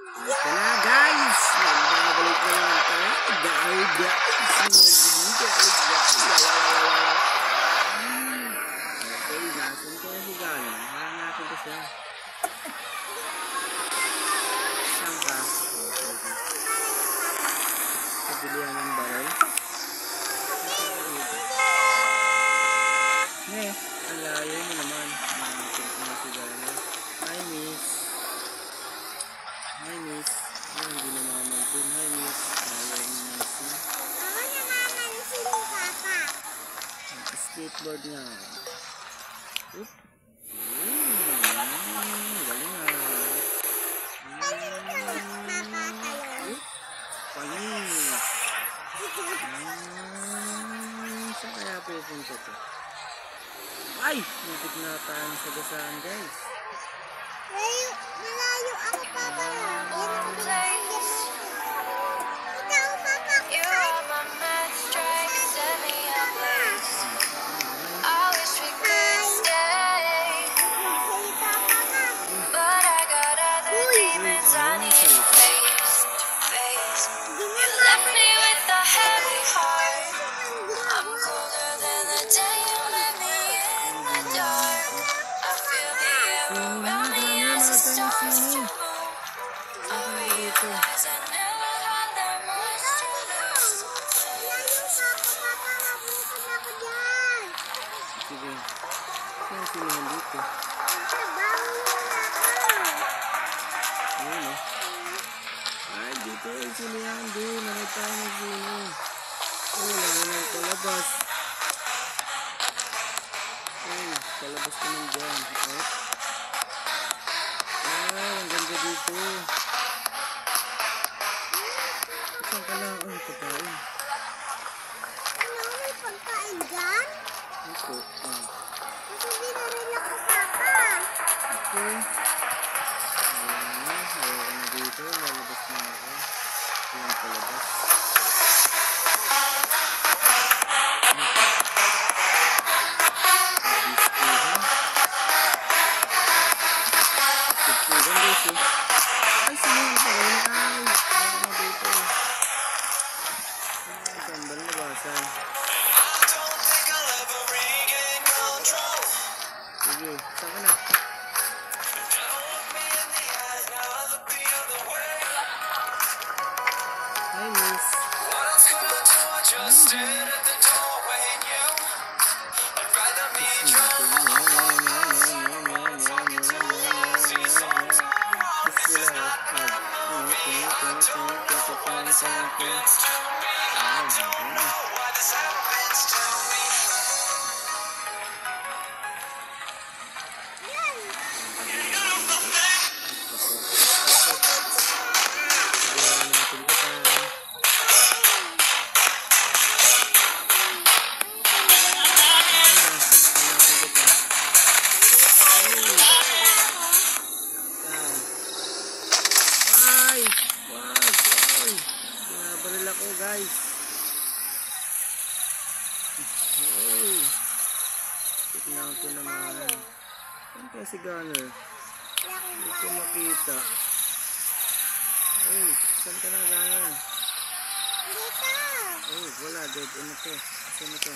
Ito na guys! Nagbabalik na naman tayo. Dahil guys! Okay, nasan ko na si Gano? Harang natin ko siya. Saan ka? Pabilihan ng baril. Ang layo mo naman. Nakakit na si Gano. Hi miss. Hi miss. Ay, hindi namamansin. Hi miss. Ayaw namansin. Oo, namamansin ni Papa. Skateboard nga. Oop. Galing nga. Oop. Panis. Saan kaya pupunta to? Ay! Muntik na tayong sagasaan guys. Malayo ako, Papa. Yan ang binigyan mo. Ikaw, Papa. Sige. Saan sinihan dito? Ayun o. Ay, dito ay sinihan din. Nanay tayo nagsini. Wala na lang palabas. Ay, palabas ka nang dyan. Ay, ang ganda dito. Saan ka lang? Ay, pagkain. Ano, may pagkain dyan? Ito. Kasi dinaril ako, Papa. Okay. Ayan na. Ayaw ka na dito. Lalabas na ako. Ayan palabas. Pagpugan guys eh. Ay, sinihan pa rin. Ay, ayaw na dito. Ay, saan ba labasan? Sige, saan ka na? Hi miss. Guys, hey, tignan ko naman. Saan kaya si Gunner? Hindi ko makita. Hey, saan ka na Gunner? Dito. Oh, wala, dead end ito. Saan ito?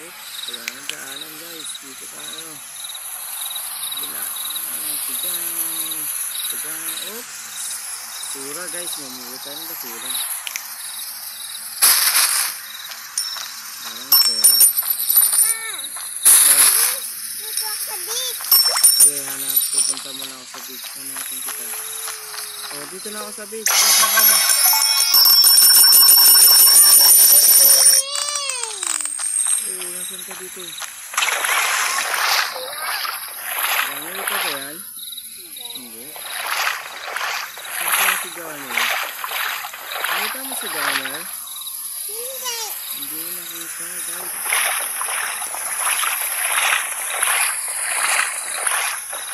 Oops, wala nang daanan guys. Dito tayo. Wala. Tigang. Oops. Sura guys, mamuli tayo ng basura. Pera. Dito ako sa beach. Okay, hanap. Pupunta muna ako sa beach. Hanapin kita. Oh, dito na ako sa beach. Oh, nasan ka dito? Gano'n ka ba yan? Hindi. Saan ka na si Gano'n? Nakita mo si Gano'n? Hindi. Hindi nakita, guys.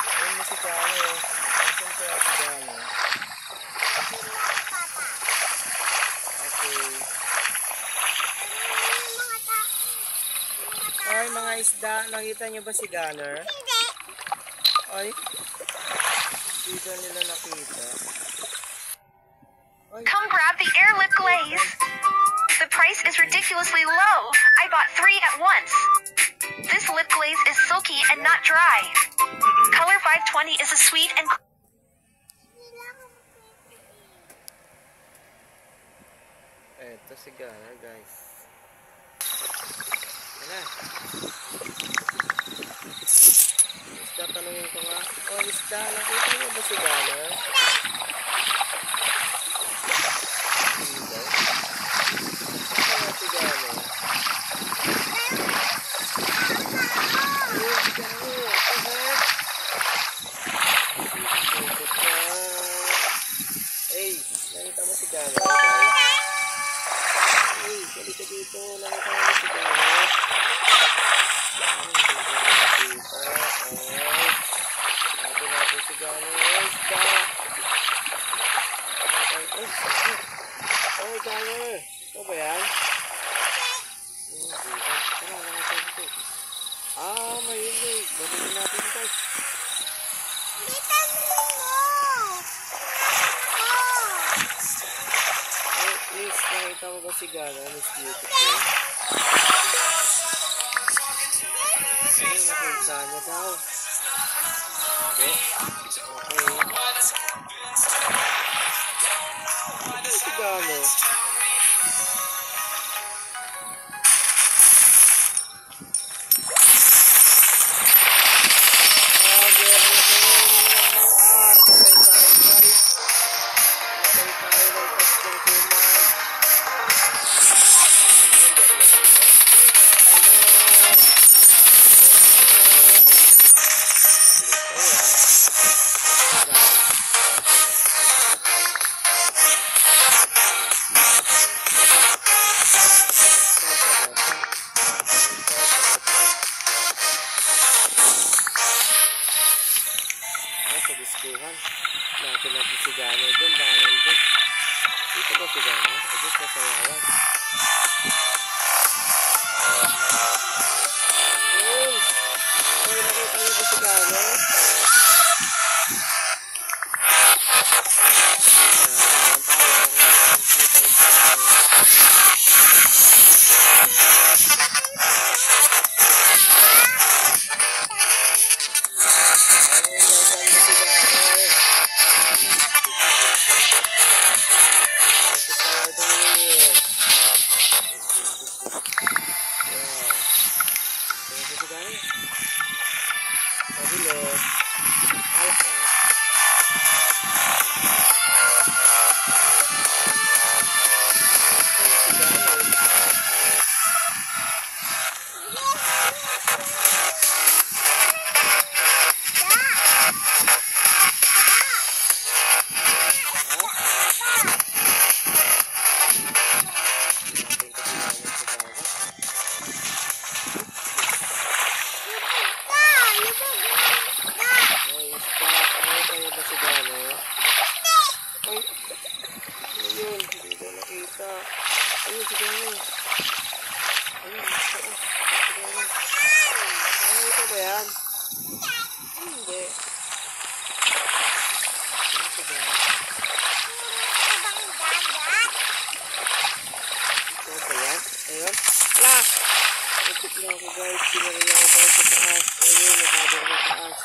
Ayun na si Gano'n. Nasaan kaya si Gano'n? Okay. Ay, mga isda. Nakita nyo ba si Gunner? Hindi. Ay, dito nila nakita. Ay, Come grab the air lip glaze. The price is ridiculously low. I bought 3 at once. This lip glaze is silky and not dry. Color 520 is a sweet and eto si Gana, guys. Yan. Isda, tanungin ko nga. Oh, Isda, nakita mo ba si Gana? Hindi. Nakita mo si Gana? Ayun, si Gana. Ahead. Ikot na. Hey, nakita mo si Gana, guys? Hey, balik ka dito. Nakita mo si Gana? Natin si Gana. Isda. Oh, Gana. Ito ba yan? Mahilig. Balikin natin, guys. Oh, please, nakita mo ba si Gana? Miss Beautiful. Ay, nakita niya daw. Hindi. Okay. Ay, si Gana. Sa diskuhan. Natin si Gana dun. Baka nandun. Dito ba si Gana? Adjust na sayawan. Ayun. Ay, nakita niyo ba si Gana? Ayun, si Gana. Ayun, si Gana. Ay, ito ba yan? Hindi. Ayun, si Gana. Ito ba yan? Ayun. Wala! Ikot na ako, guys. Pinaril ako, guys, sa taas. Ayun, nakabang na taas.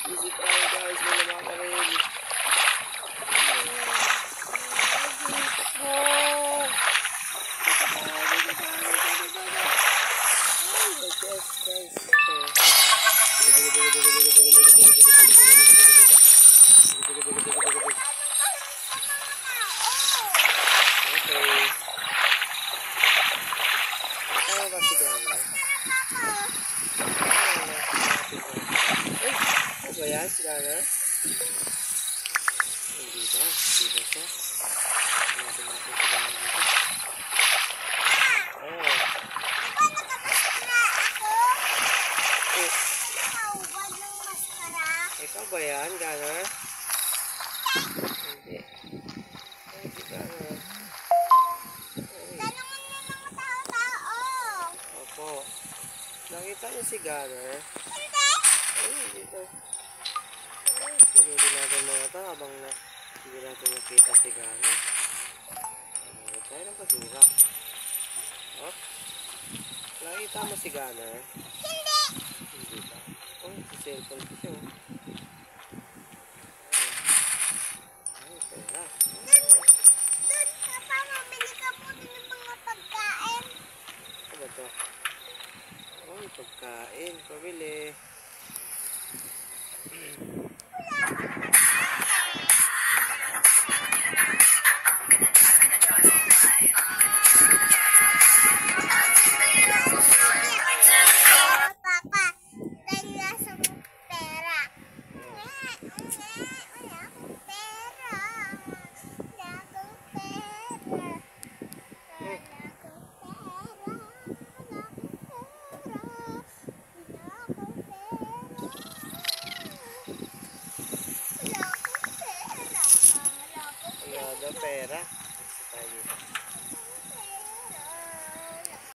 Easy tayo, guys. Wala makakaril. Ayan, si Gana. Hindi ba? Hindi ba siya? Natin natin si Gana dito. Oh. Ikaw ba yan, Gana? Hindi. Ay, si Gana. Tanungan mo mga tao-tao. Opo. Nakita niyo si Gana? Hindi. Ay, dito. Ay, pilitin natin mga tao habang hindi natin nakita si Gana. Tayo ng basura. Oh? Nakita mo si Gunner? Hindi. Hindi ba? Oh, si cellphone ko siya. Ay, pera. Doon ka pa, mamili ka po din ng mga pagkain. Ano ba ito? Oh, pagkain. Pabili. Papa, dahil sa pera. Wala akong pera. Wala akong pera. Wala akong pera. Wala akong pera. Wala akong pera. Wala akong pera. Wala akong Wala daw pera. Basta tayo dito.